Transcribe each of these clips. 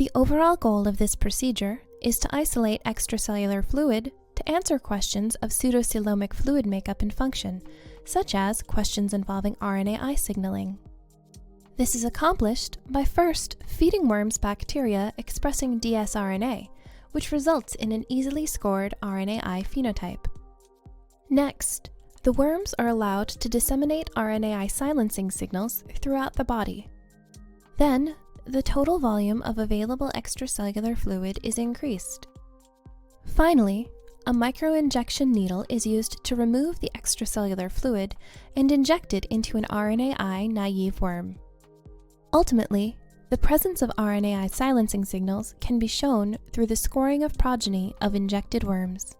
The overall goal of this procedure is to isolate extracellular fluid to answer questions of pseudocoelomic fluid makeup and function, such as questions involving RNAi signaling. This is accomplished by first feeding worms bacteria expressing dsRNA, which results in an easily scored RNAi phenotype. Next, the worms are allowed to disseminate RNAi silencing signals throughout the body. Then, the total volume of available extracellular fluid is increased. Finally, a microinjection needle is used to remove the extracellular fluid and inject it into an RNAi-naive worm. Ultimately, the presence of RNAi silencing signals can be shown through the scoring of progeny of injected worms.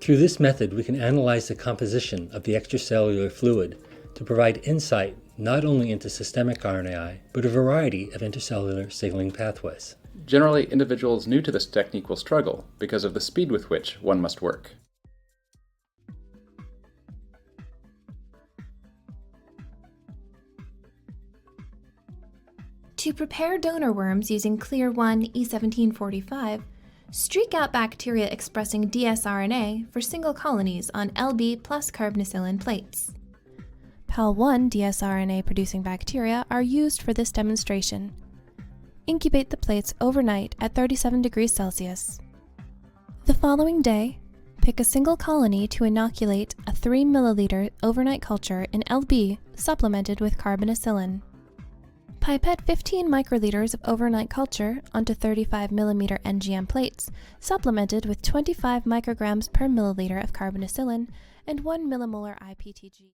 Through this method, we can analyze the composition of the extracellular fluid to provide insight not only into systemic RNAi, but a variety of intercellular signaling pathways. Generally, individuals new to this technique will struggle because of the speed with which one must work. To prepare donor worms using Clear1 E1745, streak out bacteria expressing dsRNA for single colonies on Lb plus carbonicillin plates. PAL1 dsRNA producing bacteria are used for this demonstration. Incubate the plates overnight at 37 degrees Celsius. The following day, pick a single colony to inoculate a 3 milliliter overnight culture in Lb supplemented with carbonicillin. Pipette 15 microliters of overnight culture onto 35 mm NGM plates, supplemented with 25 micrograms per milliliter of carbonicillin and 1 millimolar IPTG.